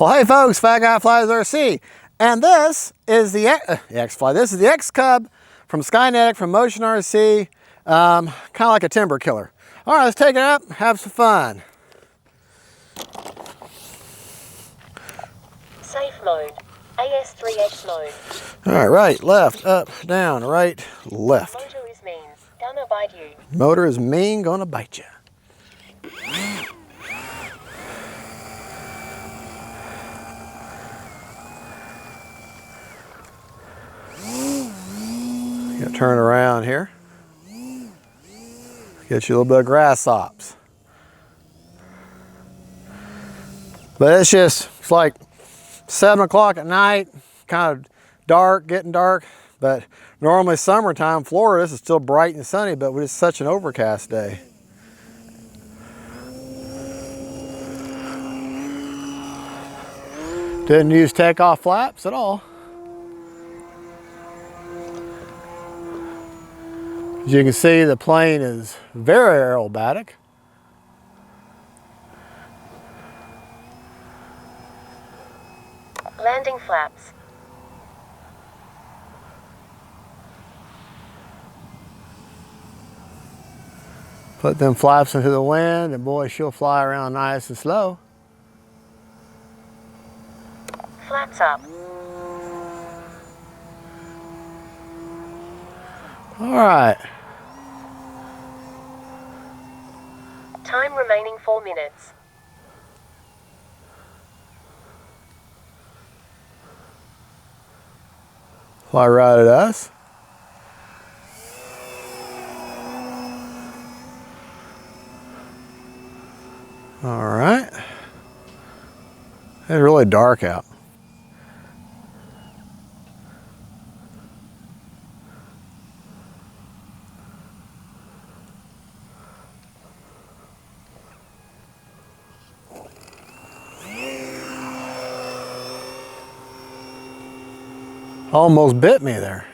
Well, hey folks, Fat Guy Flies RC, and this is the X-Fly. This is the XCUB from SKYNETIC from Motion RC, kind of like a timber killer. All right, let's take it up, have some fun. Safe mode, AS3X mode. All right, right, left, up, down, right, left. Motor is mean, gonna bite you. Motor is mean, gonna bite you. Turn around here. Get you a little bit of grass hops. But it's like 7 o'clock at night, kind of dark, getting dark. But normally summertime, Florida, this is still bright and sunny, but it's such an overcast day. Didn't use takeoff flaps at all. As you can see, the plane is very aerobatic. Landing flaps. Put them flaps into the wind and boy, she'll fly around nice and slow. Flaps up. All right. Time remaining 4 minutes. Fly right at us. All right. It's really dark out. Almost bit me there.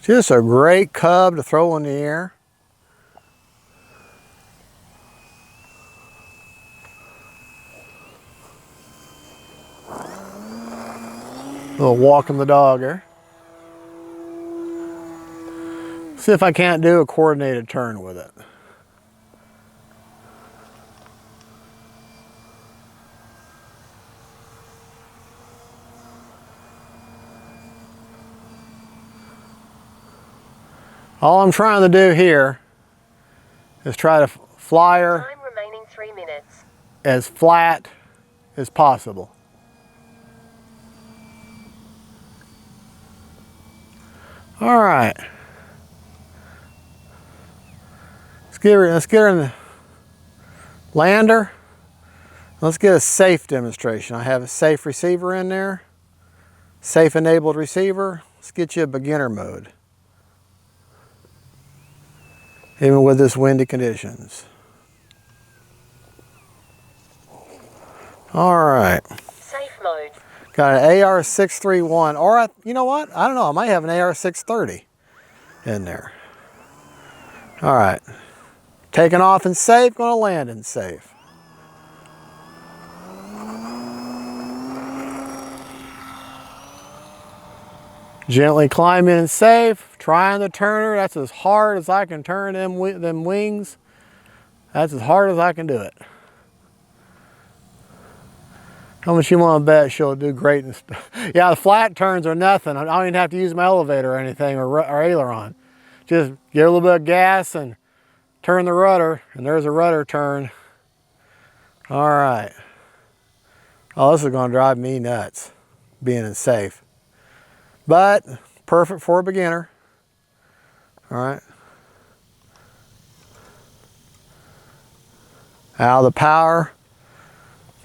Just a great cub to throw in the air. Little walking the dog here. See if I can't do a coordinated turn with it. All I'm trying to do here is try to fly her Time remaining 3 minutes. as flat as possible. All right. Let's get her in the lander. Let's get a safe demonstration. I have a safe receiver in there. Safe enabled receiver. Let's get you a beginner mode. Even with this windy conditions. All right. Safe mode. Got an AR631, or you know what? I don't know, I might have an AR630 in there. All right. Taking off in safe, gonna land in safe. Gently climbing in safe, trying to turn her. That's as hard as I can turn them wings. That's as hard as I can do it. How much you want to bet she'll do great? Yeah, the flat turns are nothing. I don't even have to use my elevator or anything or aileron. Just get a little bit of gas and turn the rudder, and there's a rudder turn. All right. Oh, this is going to drive me nuts, being in safe. But perfect for a beginner. All right. Out of the power.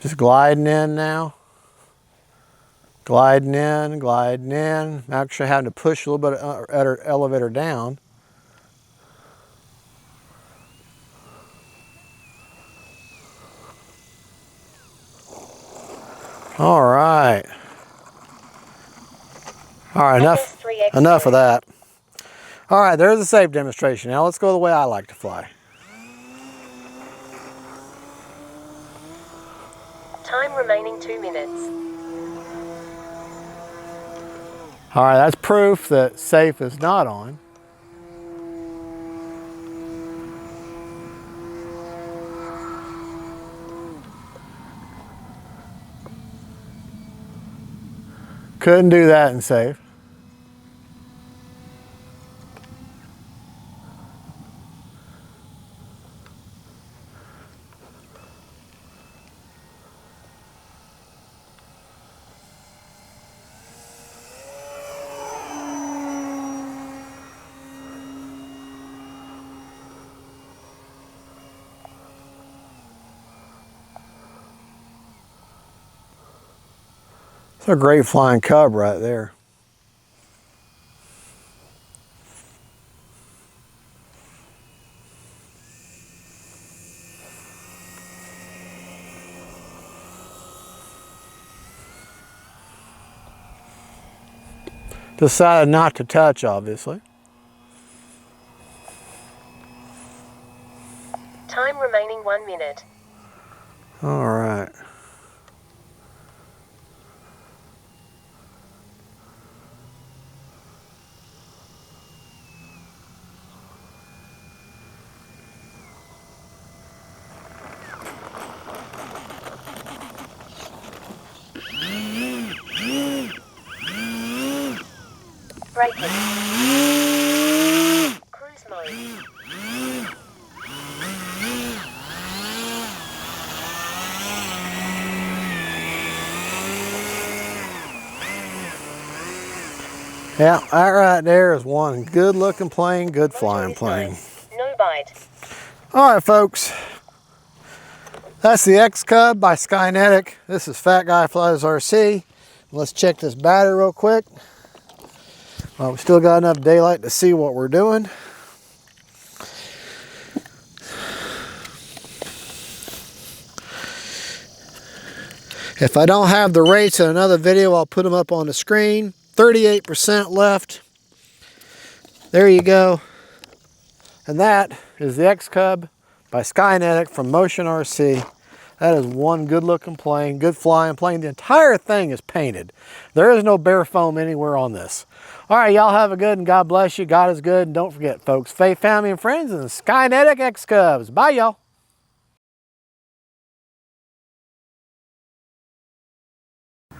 Just gliding in now. Gliding in, gliding in. Actually having to push a little bit of elevator down. All right. All right, enough of that. All right, there's a safe demonstration. Now let's go the way I like to fly. Time remaining 2 minutes. All right, that's proof that safe is not on. Couldn't do that in safe. It's a great flying cub right there. Decided not to touch, obviously. Time remaining 1 minute. All right. Braking. Cruise mode. Yeah, that right there is one good looking plane, good flying plane. Nice. No bite. All right, folks. That's the XCUB by SKYNETIC. This is Fat Guy Flies RC. Let's check this battery real quick. Well, we still got enough daylight to see what we're doing. If I don't have the rates in another video, I'll put them up on the screen. 38% left. There you go. And that is the XCUB by SKYNETIC from Motion RC. That is one good looking plane, good flying plane. The entire thing is painted. There is no bare foam anywhere on this. All right, y'all have a good and God bless you. God is good. And don't forget, folks, faith, family, and friends, and the SKYNETIC XCUBs. Bye, y'all.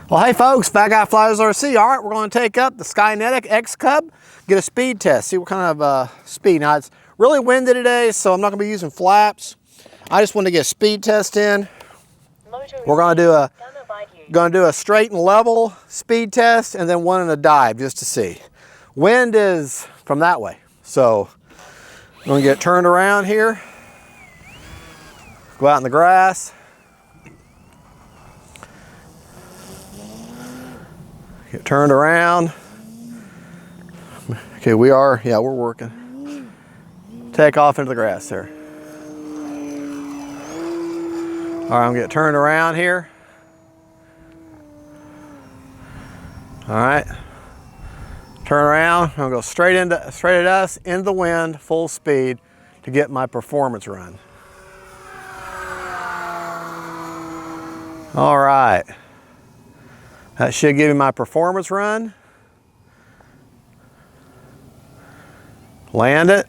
Well, hey folks, Fat Guy Flies RC. All right, we're going to take up the SKYNETIC XCUB, get a speed test, see what kind of speed. Now, it's really windy today, so I'm not going to be using flaps. I just want to get a speed test in. We're going to do a straight and level speed test, and then one in a dive just to see. Wind is from that way, so I'm going to get turned around here, go out in the grass. Get turned around. Okay, we're working. Take off into the grass there. All right, I'm gonna get turned around here. All right, turn around. I'm gonna go straight at us, into the wind, full speed to get my performance run. All right. That should give me my performance run. Land it.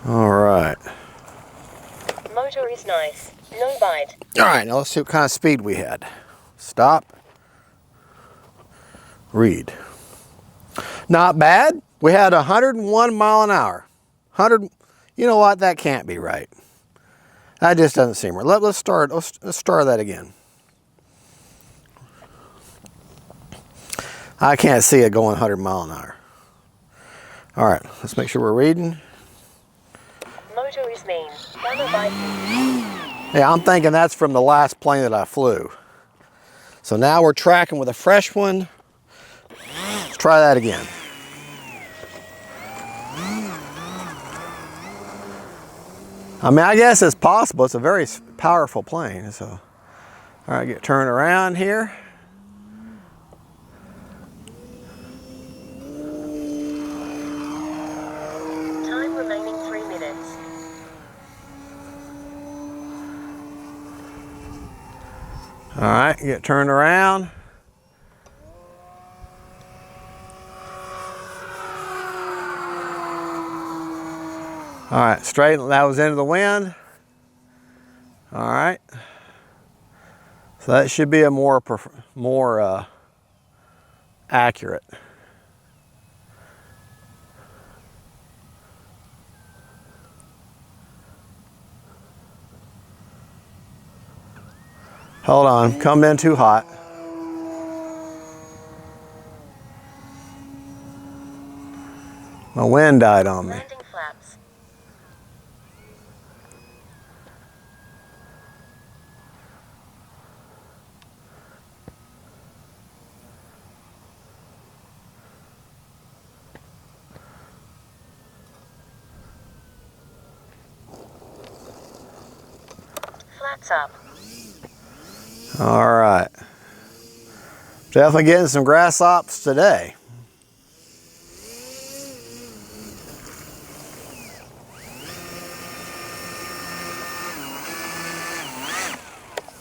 All right. Motor is nice. No bite. All right, now let's see what kind of speed we had. Stop. Read. Not bad. We had 101 mile an hour. 100. You know what? That can't be right. That just doesn't seem right. Let's start that again. I can't see it going 100 mile an hour. All right, let's make sure we're reading. Motor is mean. Gonna bite me. Yeah, I'm thinking that's from the last plane that I flew. So now we're tracking with a fresh one. Let's try that again. I mean, I guess it's possible. It's a very powerful plane. So, all right, get turned around here. Time remaining 3 minutes. All right, get turned around. All right, straighten, that was into the wind. All right. So that should be a more accurate. Hold on, come in too hot. My wind died on me. Landing flaps. Flaps up. All right. Definitely getting some grass ops today.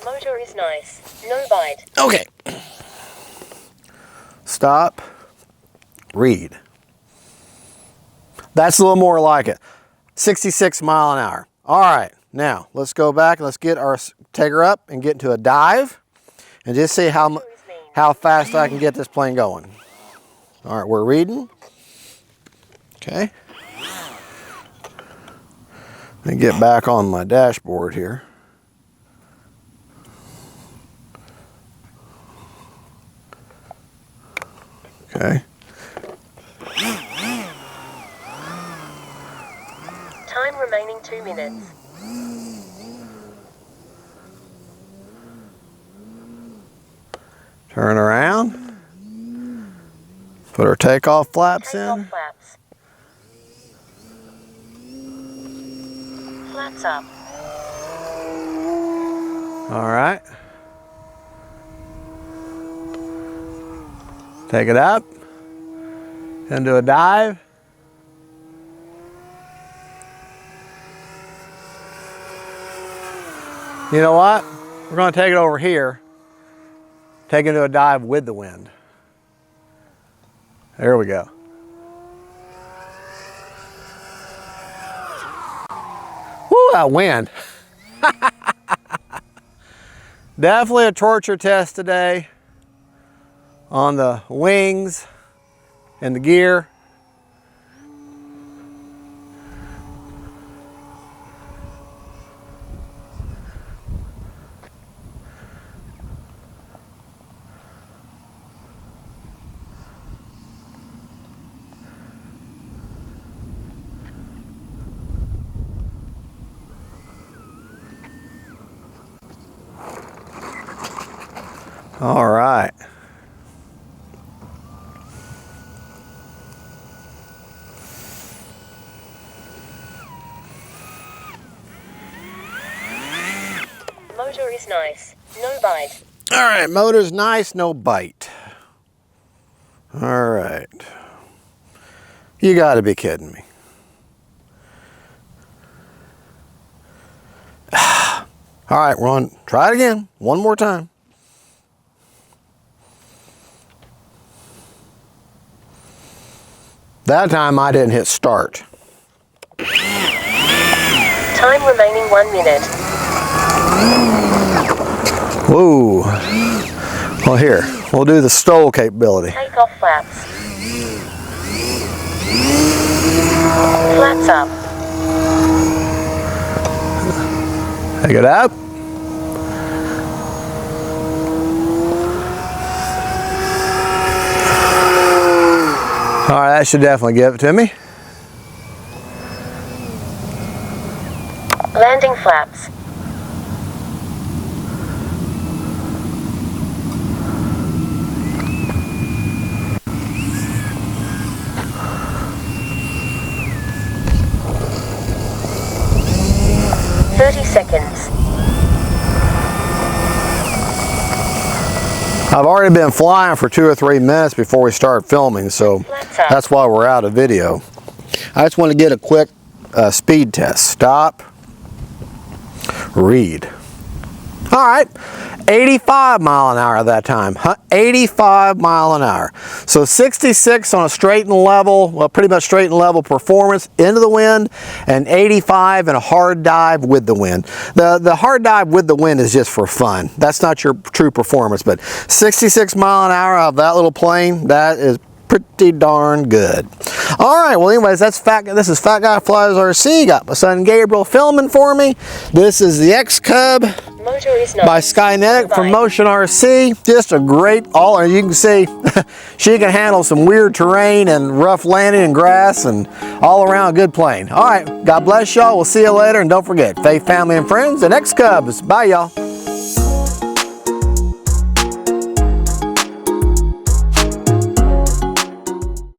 Motor is nice. No bite. Okay. Stop. Read. That's a little more like it. 66 mile an hour. All right. Now, let's go back and let's get our Tiger up and get into a dive and just see how fast I can get this plane going. All right, we're reading. Okay. Let me get back on my dashboard here. Okay. Time remaining 2 minutes. Turn around. Put our takeoff flaps Takeoff in. flaps. Flaps up. All right. Take it up. Into a dive. You know what? We're going to take it over here. Take it into a dive with the wind. There we go. Woo, that wind. Definitely a torture test today on the wings and the gear. All right. Motor is nice. No bite. All right, motor's nice, no bite. All right. You gotta be kidding me. All right, we're on, try it again, one more time. That time I didn't hit start. Time remaining 1 minute. Whoa. Well, here, we'll do the stall capability. Takeoff flaps. Flaps up. Take it up. All right, that should definitely give it to me. Landing flaps. 30 seconds. I've already been flying for 2 or 3 minutes before we start filming, so that's why we're out of video. I just want to get a quick speed test. Stop. Read. All right, 85 mile an hour at that time, 85 mile an hour. So 66 on a straight and level, well, pretty much straight and level performance into the wind, and 85 in a hard dive with the wind. The hard dive with the wind is just for fun. That's not your true performance, but 66 mile an hour out of that little plane, that is pretty darn good. All right, well anyways, this is Fat Guy Flies RC. Got my son Gabriel filming for me. This is the XCUB by SKYNETIC from Motion RC. Just a great you can see she can handle some weird terrain and rough landing and grass, and all around good plane. All right, God bless y'all. We'll see you later, and don't forget, faith, family, and friends, and XCUBs. Bye y'all.